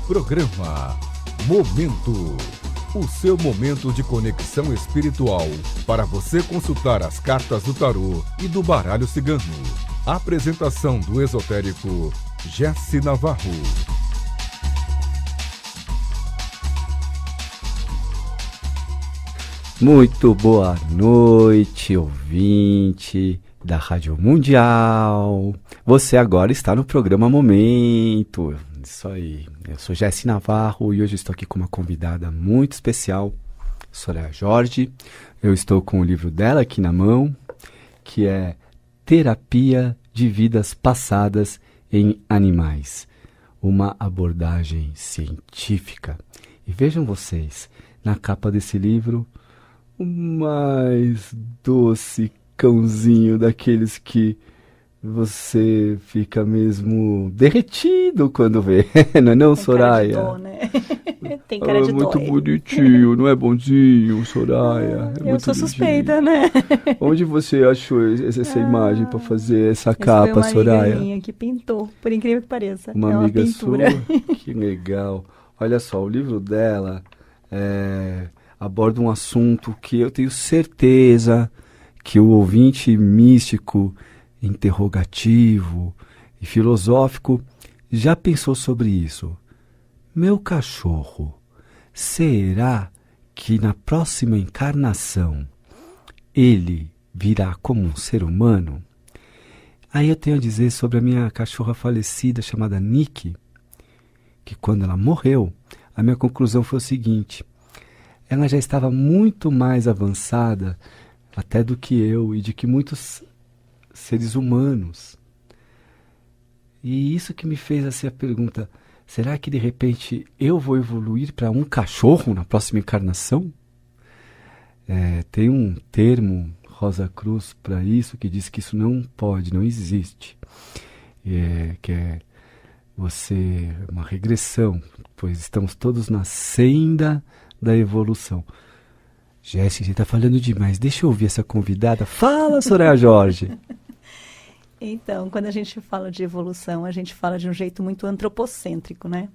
Programa Momento. O seu momento de conexão espiritual para você consultar as cartas do tarô e do baralho cigano. Apresentação do esotérico Jesse Navarro. Muito boa noite, ouvinte da Rádio Mundial. Você agora está no programa Momento. Isso aí. Eu sou Jesse Navarro e hoje estou aqui com uma convidada muito especial, Soraya Jorge. Eu estou com o livro dela aqui na mão, que é Terapia de Vidas Passadas em Animais. Uma abordagem científica. E vejam vocês, na capa desse livro, o mais doce cãozinho daqueles que você fica mesmo derretido quando vê, não é não, Soraya? Tem cara de dó, né? Tem cara de dó. Muito bonitinho, não é bonzinho, Soraya? Eu sou suspeita, né? Onde você achou essa imagem para fazer essa capa, foi uma Soraya? amiga minha que pintou, por incrível que pareça. Uma é amiga pintura. sua? Que legal. Olha só, o livro dela aborda um assunto que eu tenho certeza que o ouvinte místico, interrogativo e filosófico já pensou sobre isso. Meu cachorro, será que na próxima encarnação ele virá como um ser humano? Aí eu tenho a dizer sobre a minha cachorra falecida chamada Nick, que quando ela morreu, a minha conclusão foi o seguinte: ela já estava muito mais avançada até do que eu e de que muitos seres humanos. E isso que me fez assim a pergunta: será que de repente eu vou evoluir para um cachorro na próxima encarnação? Tem um termo, Rosa Cruz, para isso, que diz que isso não pode, não existe. Que é uma regressão, pois estamos todos na senda da evolução. Jéssica, você está falando demais. Deixa eu ouvir essa convidada. Fala, Soraya Jorge. Então, quando a gente fala de evolução, a gente fala de um jeito muito antropocêntrico, né?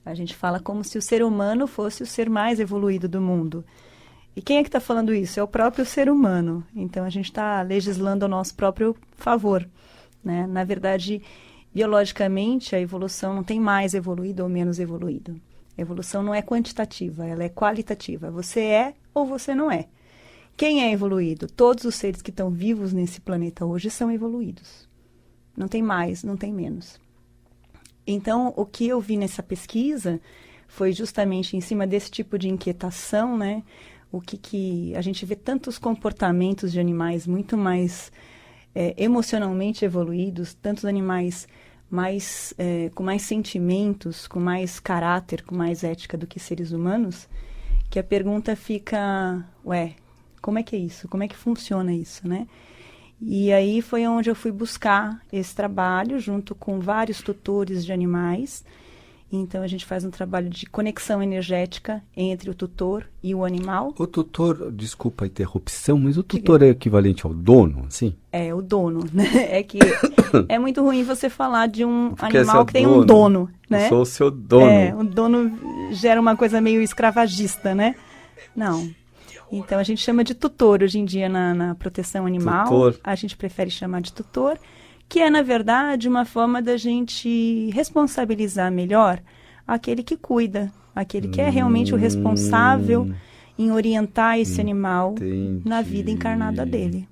A gente fala como se o ser humano fosse o ser mais evoluído do mundo. E quem é que está falando isso? É o próprio ser humano. Então, a gente está legislando ao nosso próprio favor, né? Na verdade, biologicamente, a evolução não tem mais evoluído ou menos evoluído. A evolução não é quantitativa, ela é qualitativa. Você é ou você não é. Quem é evoluído? Todos os seres que estão vivos nesse planeta hoje são evoluídos. Não tem mais, não tem menos. Então, o que eu vi nessa pesquisa foi justamente em cima desse tipo de inquietação, né? O que a gente vê tantos comportamentos de animais muito mais emocionalmente evoluídos, tantos animais com mais sentimentos, com mais caráter, com mais ética do que seres humanos, que a pergunta fica, como é que é isso? Como é que funciona isso, né? E aí foi onde eu fui buscar esse trabalho, junto com vários tutores de animais. Então, a gente faz um trabalho de conexão energética entre o tutor e o animal. O tutor, desculpa a interrupção, mas o tutor é equivalente ao dono, sim? É, o dono, né? É que é muito ruim você falar de um porque animal que tem um dono, né? Eu sou o seu dono. O dono gera uma coisa meio escravagista, né? Não. Então, a gente chama de tutor hoje em dia na proteção animal. Tutor. A gente prefere chamar de tutor, que é, na verdade, uma forma da gente responsabilizar melhor aquele que cuida, aquele que é realmente o responsável em orientar esse animal na vida encarnada dele.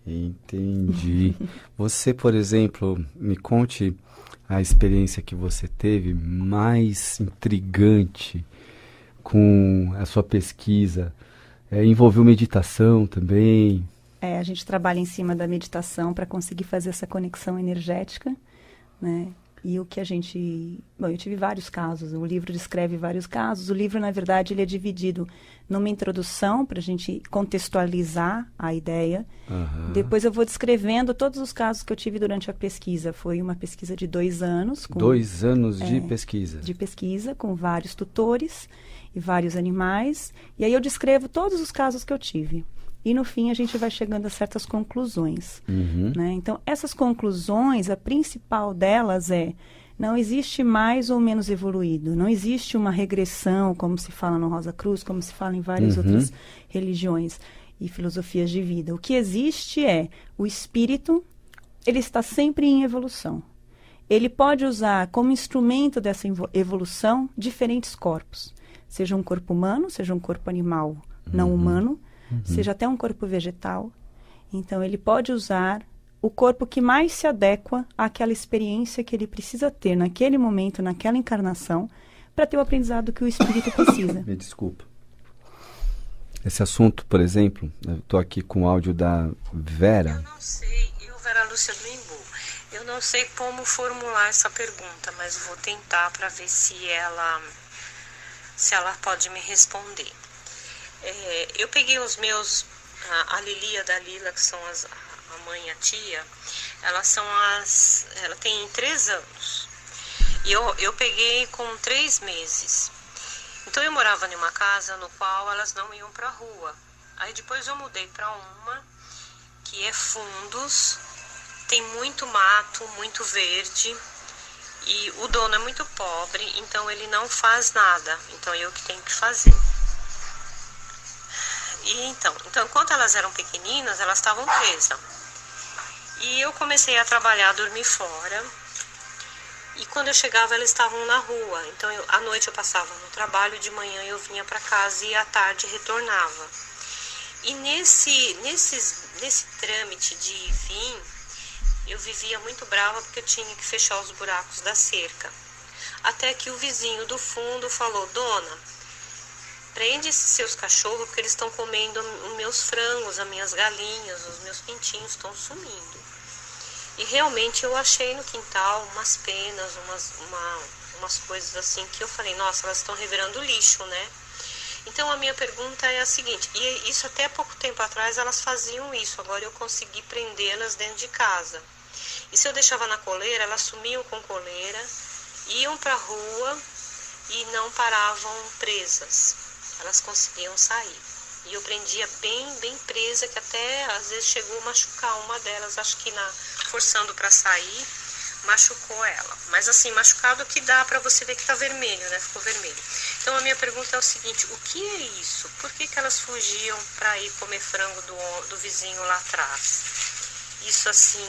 Entendi. Você, por exemplo, me conte a experiência que você teve mais intrigante com a sua pesquisa. Envolveu meditação também? A gente trabalha em cima da meditação para conseguir fazer essa conexão energética, né? E o que a gente... Bom, eu tive vários casos, o livro descreve vários casos. O livro, na verdade, ele é dividido numa introdução para a gente contextualizar a ideia. Uhum. Depois eu vou descrevendo todos os casos que eu tive durante a pesquisa. Foi uma pesquisa de 2 anos. 2 anos de pesquisa? De pesquisa, com vários tutores e vários animais. E aí eu descrevo todos os casos que eu tive. E no fim a gente vai chegando a certas conclusões. Uhum. Né? Então, essas conclusões, a principal delas é Não existe mais ou menos evoluído. Não existe uma regressão, como se fala no Rosa Cruz, como se fala em várias outras religiões e filosofias de vida. O que existe é o espírito, ele está sempre em evolução. Ele pode usar como instrumento dessa evolução diferentes corpos. Seja um corpo humano, seja um corpo animal não humano, seja até um corpo vegetal. Então, ele pode usar o corpo que mais se adequa àquela experiência que ele precisa ter naquele momento, naquela encarnação, para ter o aprendizado que o espírito precisa. Me desculpa. Esse assunto, por exemplo, eu estou aqui com o áudio da Vera. Eu não sei, Vera Lúcia do Imbu, eu não sei como formular essa pergunta, mas vou tentar para ver se ela pode me responder. Eu peguei os meus, a Lili e a Dalila, que são a mãe e a tia, ela tem 3 anos. E eu peguei com 3 meses. Então eu morava em uma casa no qual elas não iam para a rua. Aí depois eu mudei para uma que é fundos, tem muito mato, muito verde, e o dono é muito pobre, então ele não faz nada. Então eu que tenho que fazer. E então enquanto elas eram pequeninas, elas estavam presas. E eu comecei a trabalhar, a dormir fora. E quando eu chegava, elas estavam na rua. Então, à noite eu passava no trabalho, de manhã eu vinha para casa e à tarde retornava. E nesse trâmite de ir e vir, eu vivia muito brava porque eu tinha que fechar os buracos da cerca. Até que o vizinho do fundo falou: Dona, prende esses seus cachorros porque eles estão comendo os meus frangos, as minhas galinhas, os meus pintinhos estão sumindo. E realmente eu achei no quintal umas penas, umas coisas assim que eu falei: nossa, elas estão revirando lixo, né? Então a minha pergunta é a seguinte, e isso até pouco tempo atrás elas faziam isso, agora eu consegui prendê-las dentro de casa. E se eu deixava na coleira, elas sumiam com coleira, iam para a rua e não paravam presas. Elas conseguiam sair. E eu prendia bem presa, que até às vezes chegou a machucar uma delas, acho que forçando para sair, machucou ela. Mas assim, machucado que dá para você ver que tá vermelho, né? Ficou vermelho. Então a minha pergunta é o seguinte: o que é isso? Por que elas fugiam para ir comer frango do vizinho lá atrás? Isso assim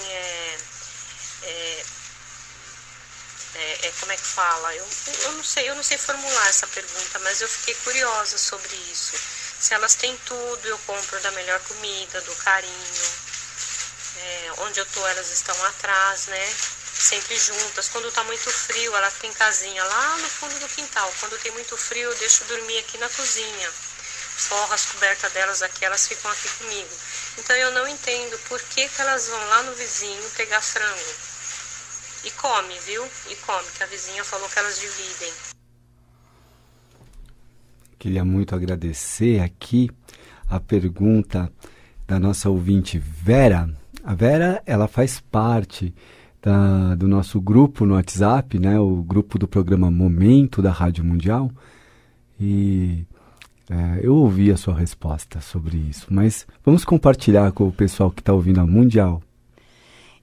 como é que fala? Eu não sei formular essa pergunta, mas eu fiquei curiosa sobre isso. Se elas têm tudo, eu compro da melhor comida, do carinho. Onde eu tô, elas estão atrás, né? Sempre juntas. Quando tá muito frio, ela tem casinha lá no fundo do quintal. Quando tem muito frio, eu deixo dormir aqui na cozinha. Forro as cobertas delas aqui, elas ficam aqui comigo. Então eu não entendo por que elas vão lá no vizinho pegar frango. E come, viu? E come, que a vizinha falou que elas dividem. Queria muito agradecer aqui a pergunta da nossa ouvinte Vera. A Vera, ela faz parte do nosso grupo no WhatsApp, né? O grupo do programa Momento da Rádio Mundial. E eu ouvi a sua resposta sobre isso, mas vamos compartilhar com o pessoal que está ouvindo a Mundial.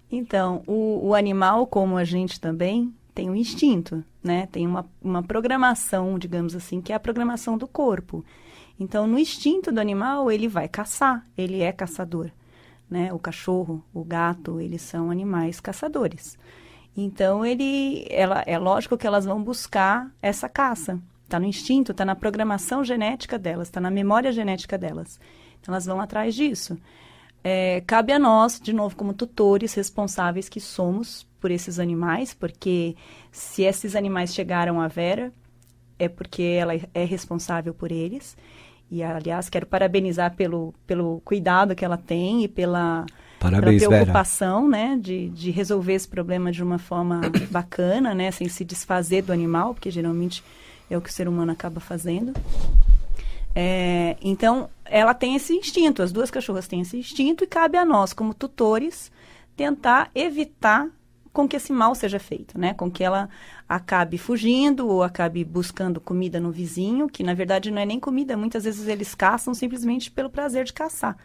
Então, o animal, como a gente também, tem um instinto, né? Tem uma programação, digamos assim, que é a programação do corpo. Então, no instinto do animal, ele vai caçar, ele é caçador, né? O cachorro, o gato, eles são animais caçadores. Então, é lógico que elas vão buscar essa caça. Está no instinto, está na programação genética delas, está na memória genética delas. Então, elas vão atrás disso. Cabe a nós, de novo, como tutores responsáveis que somos por esses animais, porque se esses animais chegaram à Vera, é porque ela é responsável por eles. E, aliás, quero parabenizar pelo cuidado que ela tem e pela preocupação, né, de resolver esse problema de uma forma bacana, né, sem se desfazer do animal, porque geralmente é o que o ser humano acaba fazendo. Então, ela tem esse instinto, as duas cachorras têm esse instinto e cabe a nós, como tutores, tentar evitar com que esse mal seja feito, né? Com que ela acabe fugindo ou acabe buscando comida no vizinho, que na verdade não é nem comida, muitas vezes eles caçam simplesmente pelo prazer de caçar.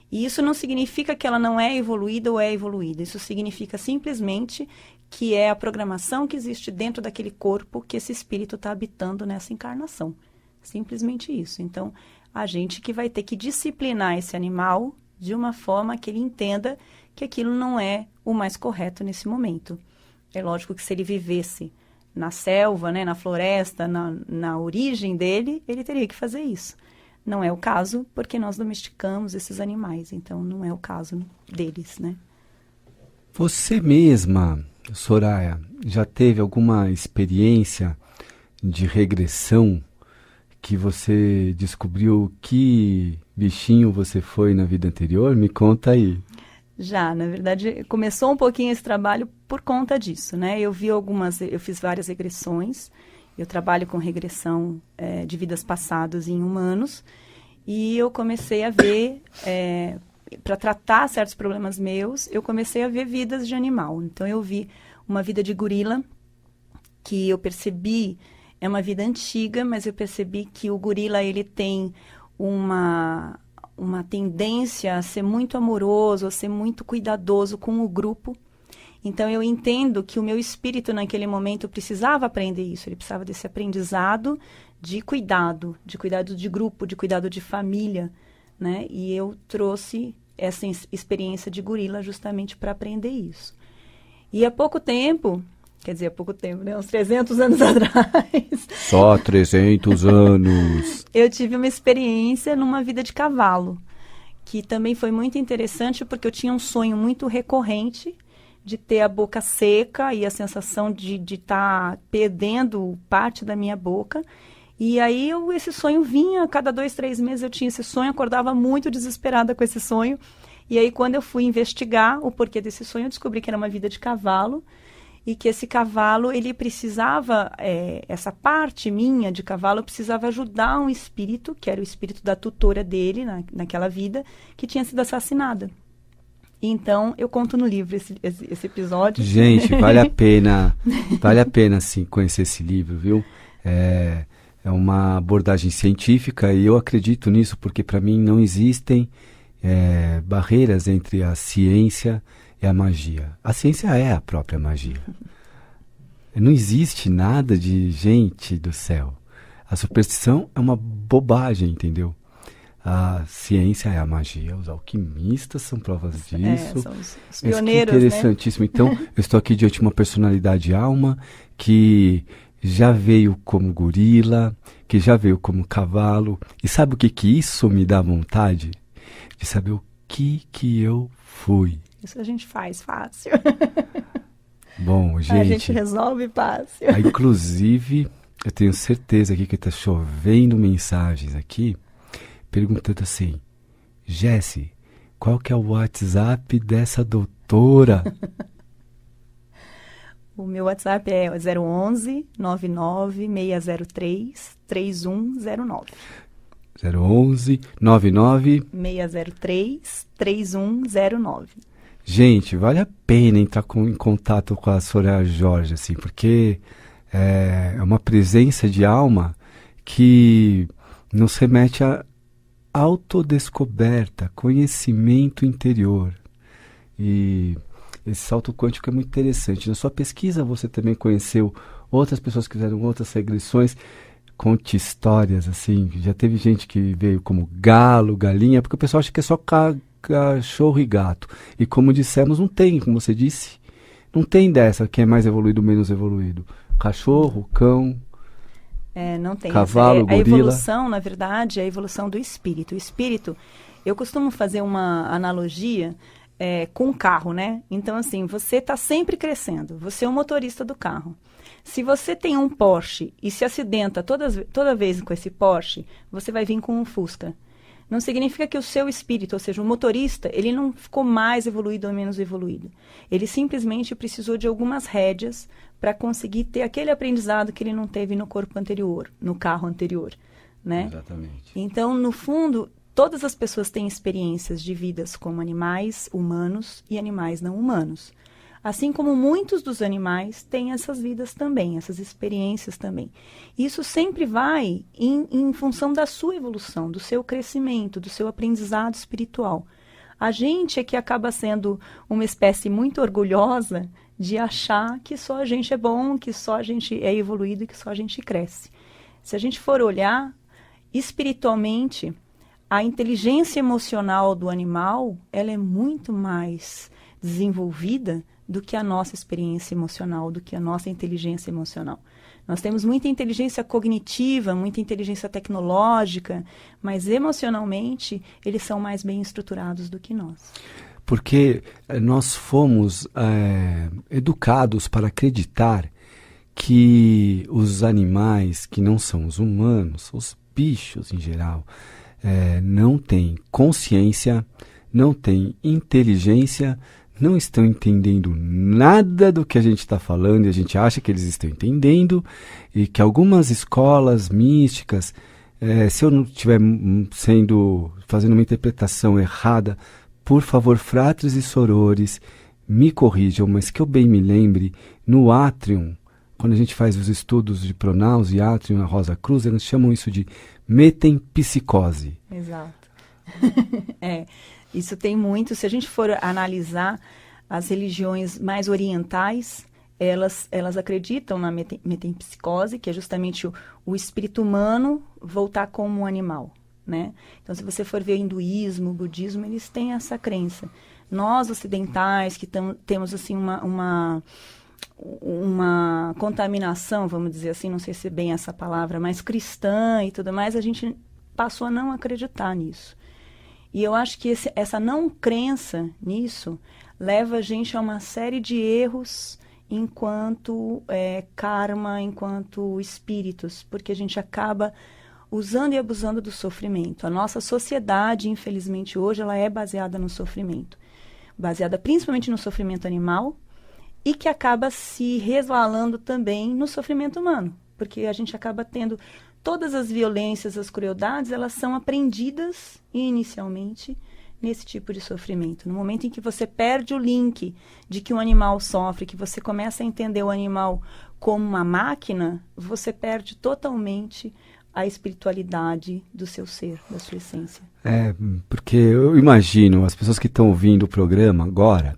E isso não significa que ela não é evoluída ou é evoluída, isso significa simplesmente que é a programação que existe dentro daquele corpo que esse espírito está habitando nessa encarnação. Simplesmente isso. Então, a gente que vai ter que disciplinar esse animal de uma forma que ele entenda que aquilo não é o mais correto nesse momento. É lógico que se ele vivesse na selva, né, na floresta, na origem dele, ele teria que fazer isso. Não é o caso, porque nós domesticamos esses animais, então não é o caso deles, né? Você mesma, Soraya, já teve alguma experiência de regressão que você descobriu que bichinho você foi na vida anterior? Me conta aí. Já, na verdade, começou um pouquinho esse trabalho por conta disso, né? Eu fiz várias regressões, eu trabalho com regressão de vidas passadas em humanos, e eu comecei a ver, para tratar certos problemas meus, eu comecei a ver vidas de animal. Então, eu vi uma vida de gorila, que eu percebi, é uma vida antiga, mas eu percebi que o gorila, ele tem uma tendência a ser muito amoroso, a ser muito cuidadoso com o grupo. Então, eu entendo que o meu espírito, naquele momento, precisava aprender isso. Ele precisava desse aprendizado de cuidado de grupo, de cuidado de família, né? E eu trouxe essa experiência de gorila justamente para aprender isso. E há pouco tempo, né? Uns 300 anos atrás... Só 300 anos. Eu tive uma experiência numa vida de cavalo, que também foi muito interessante, porque eu tinha um sonho muito recorrente de ter a boca seca e a sensação de estar perdendo parte da minha boca. E aí esse sonho vinha, a cada 2, 3 meses eu tinha esse sonho, acordava muito desesperada com esse sonho. E aí, quando eu fui investigar o porquê desse sonho, eu descobri que era uma vida de cavalo, e que esse cavalo, ele precisava, essa parte minha de cavalo, precisava ajudar um espírito, que era o espírito da tutora dele, naquela vida, que tinha sido assassinada. Então, eu conto no livro esse episódio. Gente, vale a pena, sim, conhecer esse livro, viu? É uma abordagem científica, e eu acredito nisso, porque para mim não existem barreiras entre a ciência e a magia. A ciência é a própria magia. Não existe nada de gente do céu. A superstição é uma bobagem, entendeu? A ciência é a magia. Os alquimistas são provas disso. São os pioneiros, que interessantíssimo. Né? Então, eu estou aqui diante de uma personalidade alma que já veio como gorila, que já veio como cavalo. E sabe o que isso me dá vontade? De saber o que eu fui. Isso a gente faz fácil. Bom, gente... A gente resolve fácil. Inclusive, eu tenho certeza aqui que está chovendo mensagens aqui, perguntando assim, Jessi, qual que é o WhatsApp dessa doutora? O meu WhatsApp é 011 99 603 3109. 011 99 603 3109. Gente, vale a pena entrar em contato com a Soraya Jorge, assim, porque é uma presença de alma que nos remete a autodescoberta, conhecimento interior. E esse salto quântico é muito interessante. Na sua pesquisa você também conheceu outras pessoas que fizeram outras regressões. Conte histórias, assim. Já teve gente que veio como galo, galinha, porque o pessoal acha que é só cachorro e gato. E como dissemos, não tem, como você disse, não tem dessa que é mais evoluído ou menos evoluído. Cachorro, cão, não tem. Cavalo, gorila. A evolução, na verdade, é a evolução do espírito. O espírito, eu costumo fazer uma analogia com o carro, né? Então, assim, você está sempre crescendo. Você é o motorista do carro. Se você tem um Porsche e se acidenta toda vez com esse Porsche, você vai vir com um Fusca. Não significa que o seu espírito, ou seja, o motorista, ele não ficou mais evoluído ou menos evoluído. Ele simplesmente precisou de algumas rédeas para conseguir ter aquele aprendizado que ele não teve no corpo anterior, no carro anterior, né? Exatamente. Então, no fundo, todas as pessoas têm experiências de vidas como animais humanos e animais não humanos. Assim como muitos dos animais têm essas vidas também, essas experiências também. Isso sempre vai em função da sua evolução, do seu crescimento, do seu aprendizado espiritual. A gente é que acaba sendo uma espécie muito orgulhosa de achar que só a gente é bom, que só a gente é evoluído e que só a gente cresce. Se a gente for olhar espiritualmente, a inteligência emocional do animal, ela é muito mais desenvolvida do que a nossa experiência emocional, do que a nossa inteligência emocional. Nós temos muita inteligência cognitiva, muita inteligência tecnológica, mas emocionalmente eles são mais bem estruturados do que nós. Porque nós fomos educados para acreditar que os animais que não são os humanos, os bichos em geral, não têm consciência, não têm inteligência, não estão entendendo nada do que a gente está falando e a gente acha que eles estão entendendo, e que algumas escolas místicas, se eu não estiver fazendo uma interpretação errada, por favor, fratres e sorores, me corrijam, mas que eu bem me lembre, no Atrium, quando a gente faz os estudos de Pronaus e Atrium na Rosa Cruz, eles chamam isso de metempsicose. Exato. Isso tem muito. Se a gente for analisar as religiões mais orientais, elas acreditam na metempsicose, que é justamente o espírito humano voltar como um animal, né? Então, se você for ver hinduísmo, budismo, eles têm essa crença. Nós, ocidentais, que temos assim uma contaminação, vamos dizer assim, não sei se é bem essa palavra, mas cristã e tudo mais, a gente passou a não acreditar nisso. E eu acho que essa não crença nisso leva a gente a uma série de erros enquanto karma, enquanto espíritos, porque a gente acaba usando e abusando do sofrimento. A nossa sociedade, infelizmente, hoje, ela é baseada no sofrimento. Baseada principalmente no sofrimento animal e que acaba se resvalando também no sofrimento humano, porque a gente acaba tendo todas as violências, as crueldades, elas são aprendidas inicialmente nesse tipo de sofrimento. No momento em que você perde o link de que um animal sofre, que você começa a entender o animal como uma máquina, você perde totalmente a espiritualidade do seu ser, da sua essência. Porque eu imagino, as pessoas que estão ouvindo o programa agora,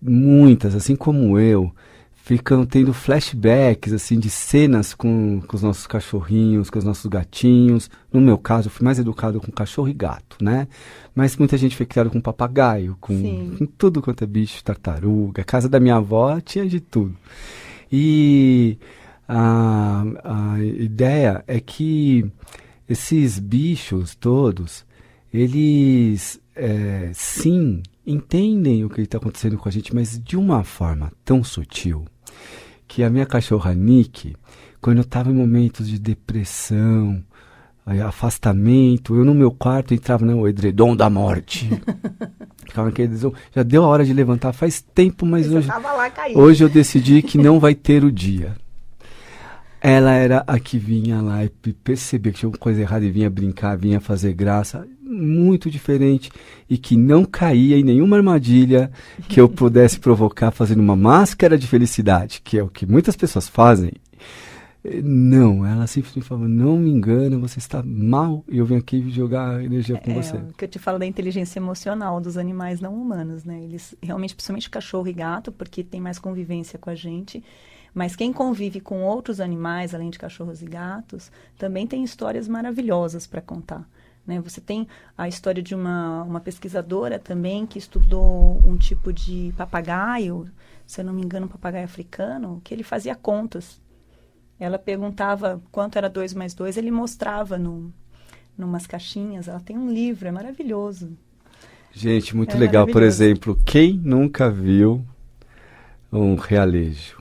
muitas, assim como eu, ficam tendo flashbacks assim, de cenas com os nossos cachorrinhos, com os nossos gatinhos. No meu caso, eu fui mais educado com cachorro e gato, né? Mas muita gente foi criada com papagaio, com tudo quanto é bicho, tartaruga. A casa da minha avó tinha de tudo. E a ideia é que esses bichos todos, eles sim entendem o que está acontecendo com a gente, mas de uma forma tão sutil, que a minha cachorra Nick, quando eu estava em momentos de depressão, afastamento, eu no meu quarto entrava no edredom da morte. Ficava naquele edredom, já deu a hora de levantar faz tempo, mas hoje eu decidi que não vai ter o dia. Ela era a que vinha lá e percebia que tinha coisa errada e vinha brincar, vinha fazer graça, muito diferente, e que não caía em nenhuma armadilha que eu pudesse provocar fazendo uma máscara de felicidade, que é o que muitas pessoas fazem. Não, ela simplesmente falava, não me engana, você está mal e eu venho aqui jogar energia com você. O que eu te falo da inteligência emocional dos animais não humanos, né? Eles realmente, principalmente cachorro e gato, porque tem mais convivência com a gente, mas quem convive com outros animais, além de cachorros e gatos, também tem histórias maravilhosas para contar, né? Você tem a história de uma pesquisadora também que estudou um tipo de papagaio, se eu não me engano, um papagaio africano, que ele fazia contas. Ela perguntava quanto era 2 mais 2, ele mostrava numas caixinhas. Ela tem um livro, é maravilhoso. Gente, muito legal. Por exemplo, quem nunca viu um realejo?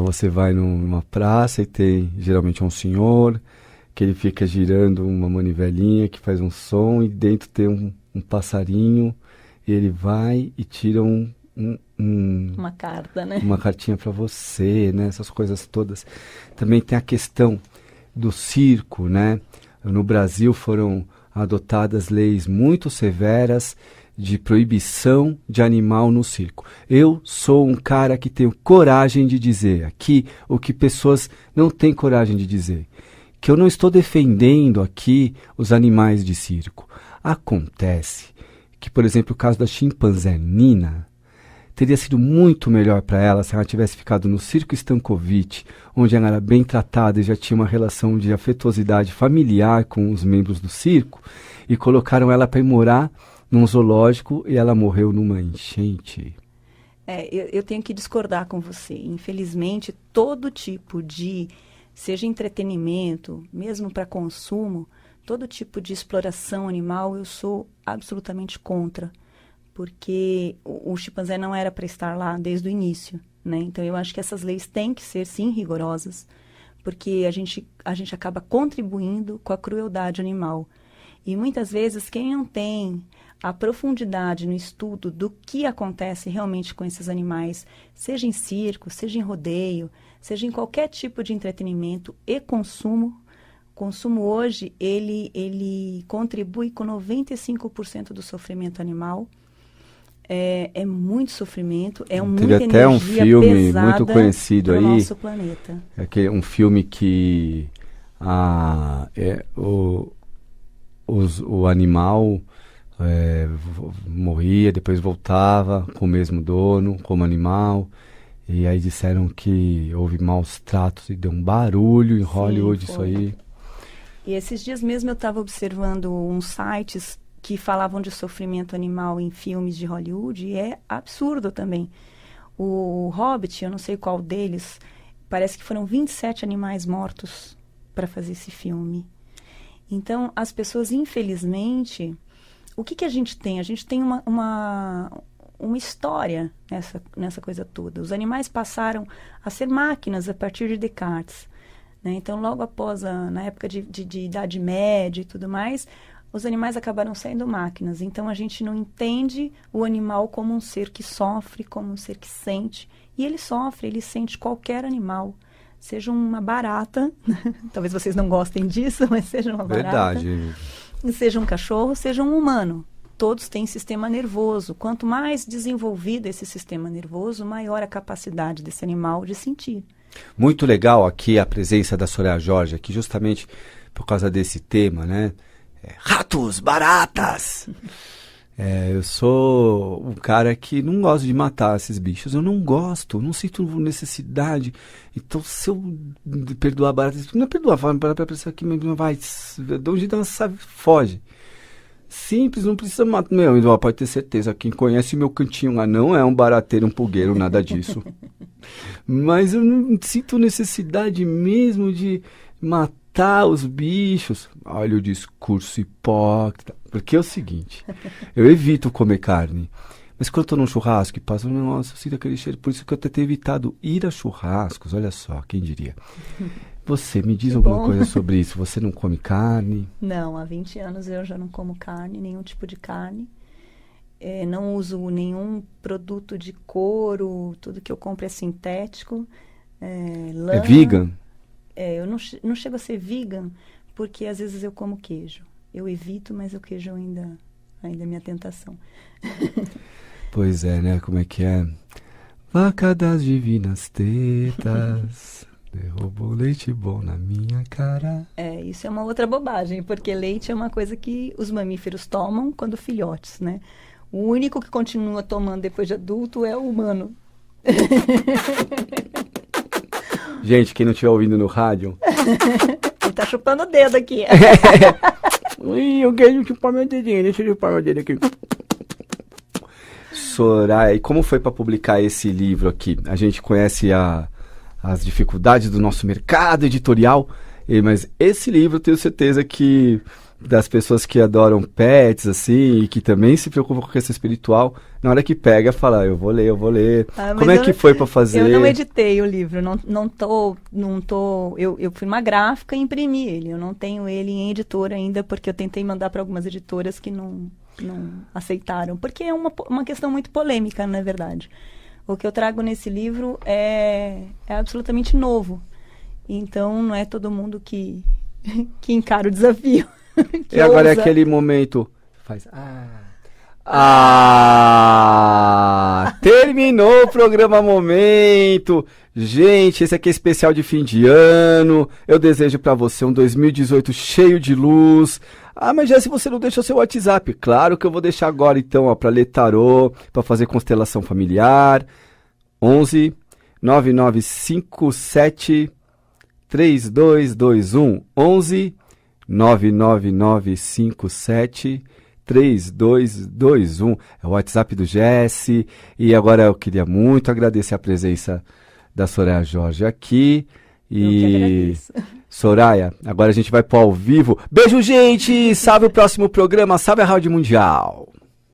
Você vai numa praça e tem geralmente um senhor que ele fica girando uma manivelinha que faz um som e dentro tem um passarinho e ele vai e tira uma carta, né? Uma cartinha para você, né? Essas coisas todas. Também tem a questão do circo, né? No Brasil foram adotadas leis muito severas de proibição de animal no circo. Eu sou um cara que tenho coragem de dizer aqui o que pessoas não têm coragem de dizer. Que eu não estou defendendo aqui os animais de circo. Acontece que, por exemplo, o caso da chimpanzé Nina teria sido muito melhor para ela se ela tivesse ficado no Circo Stankovic, onde ela era bem tratada e já tinha uma relação de afetuosidade familiar com os membros do circo, e colocaram ela para ir morar num zoológico e ela morreu numa enchente. Eu tenho que discordar com você. Infelizmente, todo tipo de, seja entretenimento, mesmo para consumo, todo tipo de exploração animal, eu sou absolutamente contra. Porque o chimpanzé não era para estar lá desde o início, né? Então, eu acho que essas leis têm que ser, sim, rigorosas, porque a gente acaba contribuindo com a crueldade animal. E muitas vezes, quem não tem a profundidade no estudo do que acontece realmente com esses animais, seja em circo, seja em rodeio, seja em qualquer tipo de entretenimento e consumo, hoje, ele contribui com 95% do sofrimento animal. É muito sofrimento, muita energia até um filme muito conhecido aí, nosso planeta. Um filme que o animal morria, depois voltava com o mesmo dono, como animal, e aí disseram que houve maus tratos e deu um barulho em Hollywood. Sim, isso aí. E esses dias mesmo eu estava observando uns sites que falavam de sofrimento animal em filmes de Hollywood, e é absurdo também. O Hobbit, eu não sei qual deles, parece que foram 27 animais mortos para fazer esse filme. Então, as pessoas, infelizmente, o que a gente tem? A gente tem uma história nessa coisa toda. Os animais passaram a ser máquinas a partir de Descartes, né? Então, logo após, na época de Idade Média e tudo mais, os animais acabaram sendo máquinas. Então, a gente não entende o animal como um ser que sofre, como um ser que sente. E ele sofre, ele sente qualquer animal. Seja uma barata, talvez vocês não gostem disso, mas seja uma barata. Verdade. Seja um cachorro, seja um humano. Todos têm sistema nervoso. Quanto mais desenvolvido esse sistema nervoso, maior a capacidade desse animal de sentir. Muito legal aqui a presença da Soraya Jorge, aqui justamente por causa desse tema, né? Ratos, baratas! Eu sou um cara que não gosta de matar esses bichos. Eu não gosto, não sinto necessidade. Então, se eu perdoar baratas, não é perdoar, para a pessoa que vai, de um jeito ela sabe, foge. Simples, não precisa matar. Meu, pode ter certeza, quem conhece meu cantinho lá não é um barateiro, um pulgueiro, nada disso. Mas eu não sinto necessidade mesmo de matar os bichos. Olha o discurso hipócrita. Porque é o seguinte, eu evito comer carne, mas quando eu tô num churrasco e passo, nossa, eu sinto aquele cheiro. Por isso que eu até tenho evitado ir a churrascos. Olha só, quem diria. Você, me diz alguma coisa sobre isso. Você não come carne? Não, há 20 anos eu já não como carne, nenhum tipo de carne. Não uso nenhum produto de couro, tudo que eu compro é sintético. Lã. É vegan? Eu não chego a ser vegan, porque às vezes eu como queijo. Eu evito, mas o queijo ainda é minha tentação. Pois é, né? Como é que é? Vaca das divinas tetas, derrubou leite bom na minha cara. Isso é uma outra bobagem, porque leite é uma coisa que os mamíferos tomam quando filhotes, né? O único que continua tomando depois de adulto é o humano. Gente, quem não estiver ouvindo no rádio... Ele tá chupando o dedo aqui. Ui, eu quero chupar meu dedinho, deixa eu chupar meu dedo aqui. Soraya, e como foi para publicar esse livro aqui? A gente conhece as dificuldades do nosso mercado editorial, mas esse livro eu tenho certeza que das pessoas que adoram pets, assim, e que também se preocupam com a questão espiritual, na hora que pega, fala, eu vou ler. Como é que foi para fazer? Eu não editei o livro, eu fui uma gráfica e imprimi ele, eu não tenho ele em editora ainda, porque eu tentei mandar para algumas editoras que não aceitaram, porque é uma questão muito polêmica, na verdade. O que eu trago nesse livro é absolutamente novo, então não é todo mundo que encara o desafio. E agora é aquele momento, faz, Terminou o programa Momento. Gente, esse aqui é especial de fim de ano. Eu desejo pra você um 2018 cheio de luz. Mas já se você não deixou seu WhatsApp, claro que eu vou deixar agora então, ó, pra ler tarô, pra fazer constelação familiar. 11 9957 3221 11 99957 3221 é o WhatsApp do Jesse. E agora eu queria muito agradecer a presença da Soraya Jorge aqui. Eu que agradeço. Soraya, agora a gente vai pro ao vivo. Beijo, gente! Salve o próximo programa, salve a Rádio Mundial!